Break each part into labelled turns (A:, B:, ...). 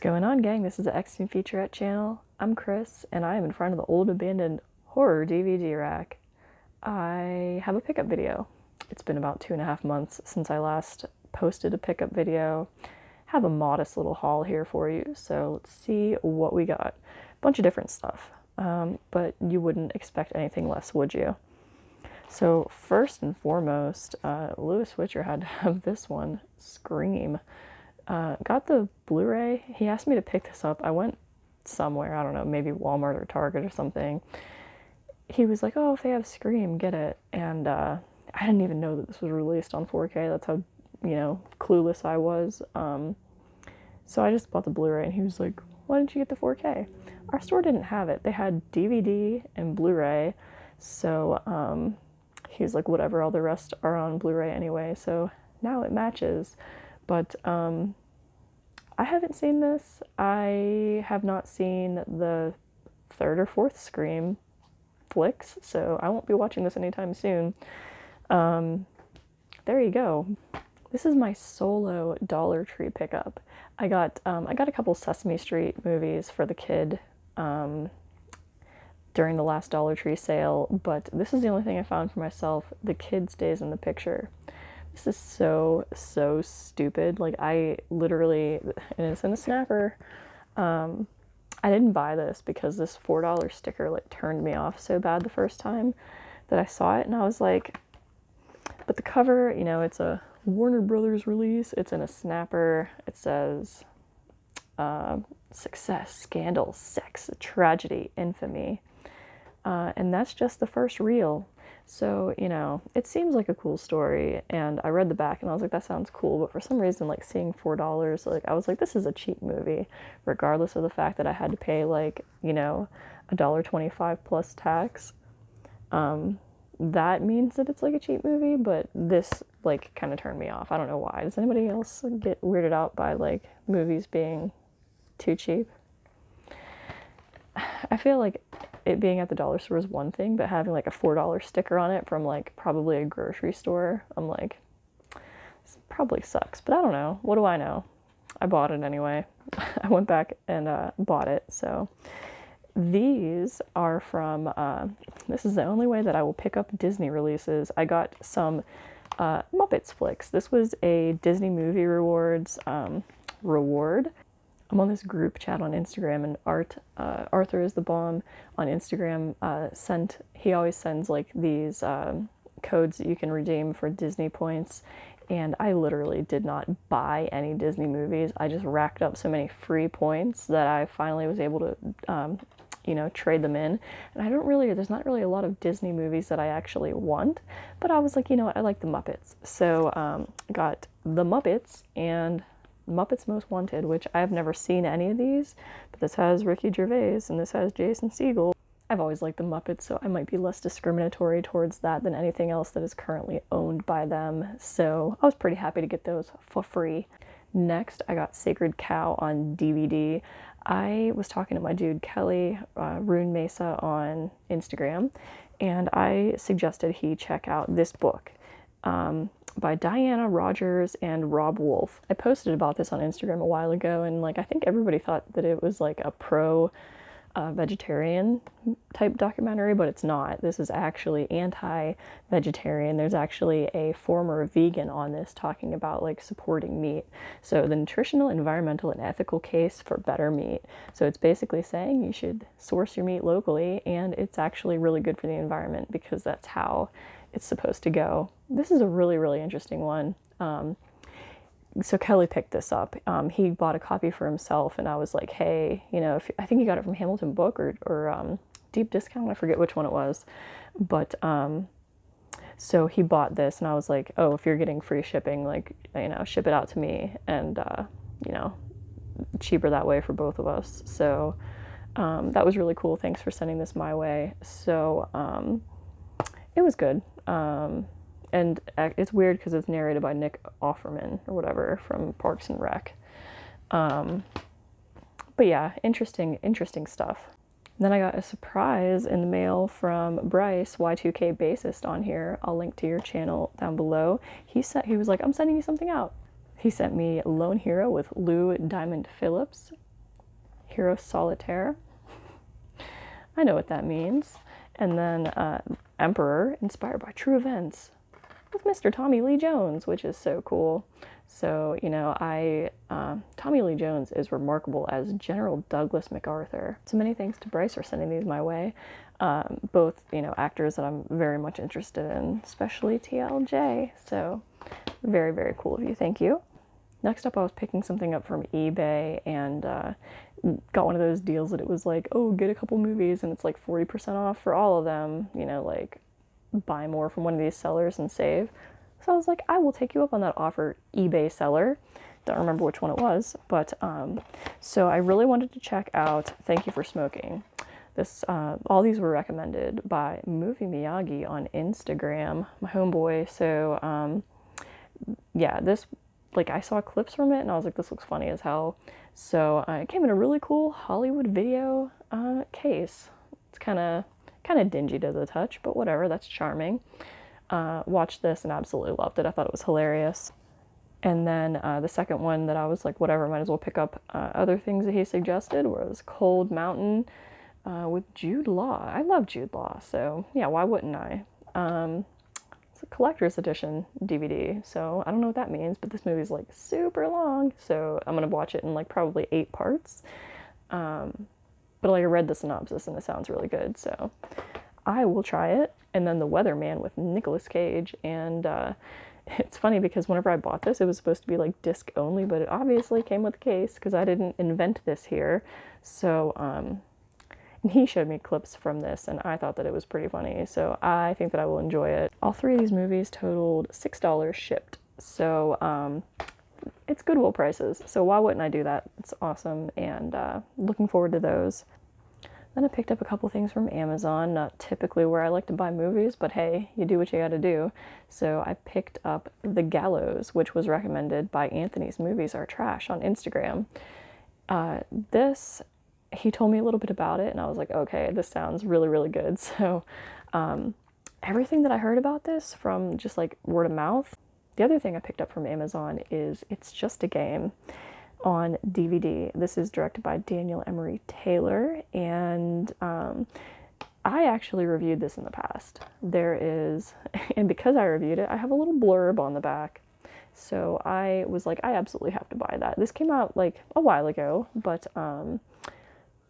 A: going on, gang? This is the X-Teen Featurette channel. I'm Chris, and I am in front of the old abandoned horror DVD rack. I have a pickup video. It's been about 2.5 months since I last posted a pickup video. Have a modest little haul here for you, so let's see what we got. A bunch of different stuff, but you wouldn't expect anything less, would you? So first and foremost, Lewis Witcher had to have this one, Scream. Got the Blu-ray. He asked me to pick this up. I went somewhere, I don't know, maybe Walmart or Target or something. He was like, oh, if they have Scream, get it. And I didn't even know that this was released on 4K. That's how, clueless I was. So I just bought the Blu-ray, and he was like, why didn't you get the 4K? Our store didn't have it. They had DVD and Blu-ray. So he's like, whatever, all the rest are on Blu-ray anyway. So now it matches. But I haven't seen this. I have not seen the third or fourth Scream flicks, so I won't be watching this anytime soon. There you go. This is my solo Dollar Tree pickup. I got a couple Sesame Street movies for the kid during the last Dollar Tree sale, but this is the only thing I found for myself. The kid stays in the picture. This is so stupid. Like, I literally, and it's in a snapper. I didn't buy this because this $4 sticker like turned me off so bad the first time that I saw it, and I was like, but the cover, it's a Warner Brothers release. It's in a snapper. It says success, scandal, sex, tragedy, infamy. And that's just the first reel. So, it seems like a cool story, and I read the back and I was like, that sounds cool, but for some reason, like, seeing $4, like, I was like, this is a cheap movie, regardless of the fact that I had to pay, like, $1.25 plus tax. That means that it's, like, a cheap movie, but this, like, kind of turned me off. I don't know why. Does anybody else get weirded out by, like, movies being too cheap? I feel like it being at the dollar store is one thing, but having like a $4 sticker on it from like probably a grocery store, I'm like, this probably sucks, but I don't know. What do I know? I bought it anyway. I went back and bought it. So these are from, this is the only way that I will pick up Disney releases. I got some Muppets flicks. This was a Disney Movie Rewards reward. I'm on this group chat on Instagram, and Arthur is the bomb on Instagram. He always sends like these codes that you can redeem for Disney points, and I literally did not buy any Disney movies. I just racked up so many free points that I finally was able to trade them in. And there's not really a lot of Disney movies that I actually want, but I was like, what, I like the Muppets. So got the Muppets and Muppets Most Wanted, which I've never seen any of these, but this has Ricky Gervais and this has Jason Segel. I've always liked the Muppets, so I might be less discriminatory towards that than anything else that is currently owned by them, so I was pretty happy to get those for free. Next, I got Sacred Cow on DVD. I was talking to my dude Kelley, Rune Mesa on Instagram, and I suggested he check out this book. By Diana Rogers and Rob Wolf. I posted about this on Instagram a while ago, and like, I think everybody thought that it was like a pro vegetarian type documentary, but it's not. This is actually anti-vegetarian. There's actually a former vegan on this talking about like supporting meat. So the nutritional, environmental, and ethical case for better meat. So it's basically saying you should source your meat locally, and it's actually really good for the environment because that's how it's supposed to go. This is a really interesting one. So Kelley picked this up. He bought a copy for himself, and I was like, hey, I think he got it from Hamilton Book or deep discount. I forget which one it was. But so he bought this, and I was like, oh, if you're getting free shipping, like, ship it out to me, and cheaper that way for both of us. So that was really cool. Thanks for sending this my way. So it was good. And it's weird because it's narrated by Nick Offerman or whatever from Parks and Rec. But yeah, interesting stuff. And then I got a surprise in the mail from Bryce, Y2K bassist, on here. I'll link to your channel down below. He was like, I'm sending you something out. He sent me Lone Hero with Lou Diamond Phillips. Hero Solitaire. I know what that means. And then Emperor, inspired by true events, with Mr. Tommy Lee Jones, which is so cool. So, you know, Tommy Lee Jones is remarkable as General Douglas MacArthur. So many thanks to Bryce for sending these my way. Both, you know, actors that I'm very much interested in, especially TLJ. So very, very cool of you. Thank you. Next up, I was picking something up from eBay and got one of those deals that it was like, oh, get a couple movies and it's like 40% off for all of them, you know, like buy more from one of these sellers and save. So I was like, I will take you up on that offer, eBay seller. Don't remember which one it was, but so I really wanted to check out Thank You for Smoking. This all these were recommended by Movie Miyagi on Instagram, my homeboy. So yeah, this, like, I saw clips from it and I was like, this looks funny as hell. So it came in a really cool Hollywood video case. It's kind of dingy to the touch, but whatever, that's charming. Watched this and absolutely loved it. I thought it was hilarious. And then the second one that I was like, whatever, might as well pick up other things that he suggested was Cold Mountain with Jude Law. I love Jude Law, so yeah, why wouldn't I? It's a collector's edition DVD, so I don't know what that means, but this movie's like super long, so I'm gonna watch it in like probably 8 parts. But like I read the synopsis and it sounds really good, so I will try it. And then The Weatherman with Nicolas Cage, and it's funny because whenever I bought this, it was supposed to be like disc only, but it obviously came with a case because I didn't invent this here. So and he showed me clips from this and I thought that it was pretty funny, so I think that I will enjoy it. All 3 of these movies totaled $6 shipped, so it's Goodwill prices, so why wouldn't I do that? It's awesome, and looking forward to those. Then I picked up a couple things from Amazon, not typically where I like to buy movies, but hey, you do what you gotta do. So I picked up The Gallows, which was recommended by Anthony's Movies Are Trash on Instagram. He told me a little bit about it and I was like, okay, this sounds really, really good. So everything that I heard about this from just like word of mouth. The other thing I picked up from Amazon is It's Just a Game on DVD. This is directed by Emery Taylor, and I actually reviewed this in the past. There is, and because I reviewed it, I have a little blurb on the back. So I was like, I absolutely have to buy that. This came out like a while ago, but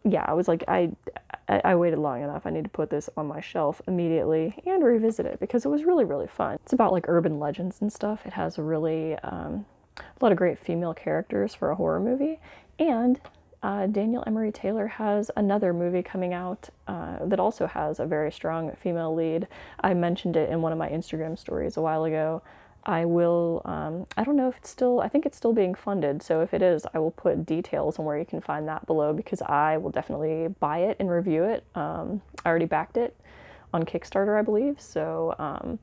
A: yeah, I was like, I waited long enough. I need to put this on my shelf immediately and revisit it because it was really, really fun. It's about like urban legends and stuff. It has a really a lot of great female characters for a horror movie, and Emery Taylor has another movie coming out that also has a very strong female lead. I mentioned it in one of my Instagram stories a while ago. I will, I don't know if it's still, I think it's still being funded, so if it is, I will put details on where you can find that below because I will definitely buy it and review it. I already backed it on Kickstarter, I believe, so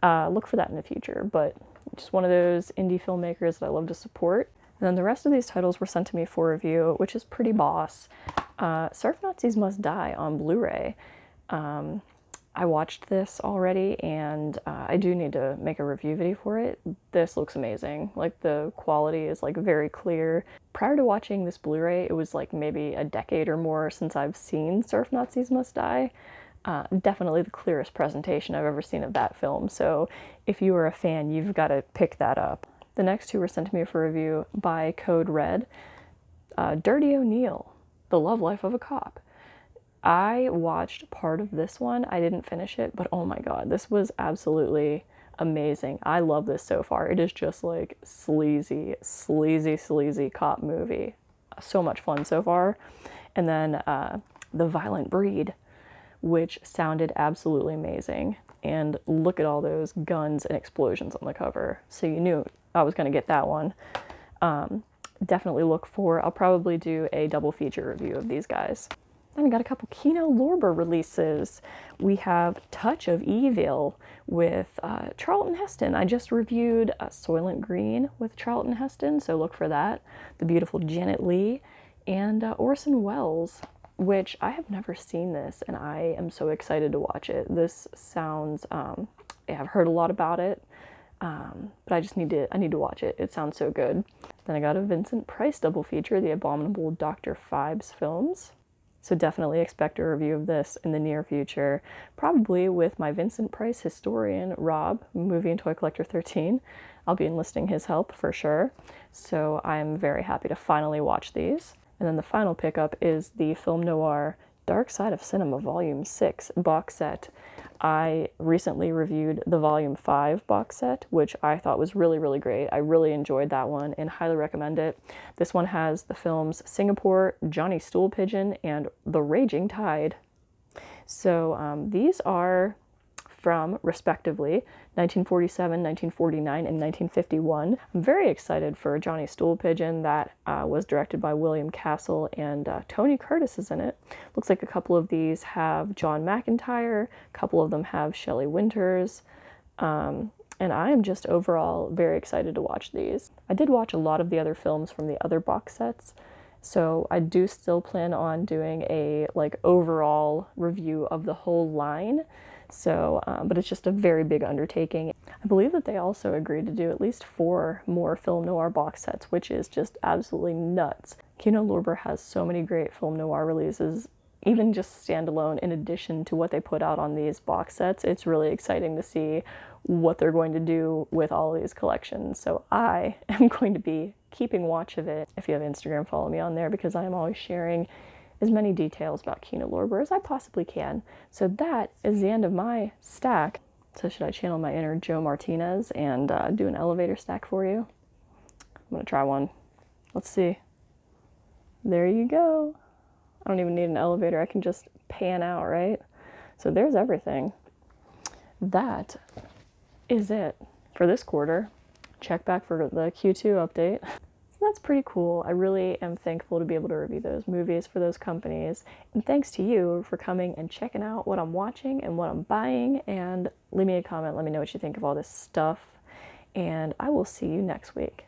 A: look for that in the future, but just one of those indie filmmakers that I love to support. And then the rest of these titles were sent to me for review, which is pretty boss. Surf Nazis Must Die on Blu-ray. I watched this already, and I do need to make a review video for it. This looks amazing. Like, the quality is like very clear. Prior to watching this Blu-ray, it was like maybe a decade or more since I've seen Surf Nazis Must Die. Definitely the clearest presentation I've ever seen of that film, so if you are a fan, you've got to pick that up. The next 2 were sent to me for review by Code Red. Dirty ONeil, The Love Life of a Cop. I watched part of this one. I didn't finish it, but oh my god, this was absolutely amazing. I love this so far. It is just like sleazy cop movie. So much fun so far. And then The Violent Breed, which sounded absolutely amazing. And look at all those guns and explosions on the cover. So you knew I was going to get that one. Definitely look for, I'll probably do a double feature review of these guys. Then I got a couple Kino Lorber releases. We have Touch of Evil with Charlton Heston. I just reviewed Soylent Green with Charlton Heston, so look for that. The beautiful Janet Leigh and Orson Welles, which I have never seen this, and I am so excited to watch it. This sounds, I've heard a lot about it. But I need to watch it. It sounds so good. Then I got a Vincent Price double feature, The Abominable Dr. Fibes films. So definitely expect a review of this in the near future, probably with my Vincent Price historian, Rob, Movie and Toy Collector 13. I'll be enlisting his help for sure. So I'm very happy to finally watch these. And then the final pickup is the film noir Dark Side of Cinema Volume 6 box set. I recently reviewed the Volume 5 box set, which I thought was really, really great. I really enjoyed that one and highly recommend it. This one has the films Singapore, Johnny Stool Pigeon, and The Raging Tide. So these are from, respectively, 1947, 1949, and 1951. I'm very excited for Johnny Stool Pigeon. That was directed by William Castle, and Tony Curtis is in it. Looks like a couple of these have John McIntyre, a couple of them have Shelley Winters, and I am just overall very excited to watch these. I did watch a lot of the other films from the other box sets, so I do still plan on doing a overall review of the whole line. So, but it's just a very big undertaking. I believe that they also agreed to do at least 4 more film noir box sets, which is just absolutely nuts. Kino Lorber has so many great film noir releases, even just standalone, in addition to what they put out on these box sets. It's really exciting to see what they're going to do with all of these collections. So I am going to be keeping watch of it. If you have Instagram, follow me on there, because I am always sharing as many details about Kino Lorber as I possibly can. So that is the end of my stack. So should I channel my inner Joe Martinez and do an elevator stack for you? I'm gonna try one. Let's see. There you go. I don't even need an elevator. I can just pan out, right? So there's everything. That is it for this quarter. Check back for the Q2 update. That's pretty cool. I really am thankful to be able to review those movies for those companies. And thanks to you for coming and checking out what I'm watching and what I'm buying. And leave me a comment. Let me know what you think of all this stuff. And I will see you next week.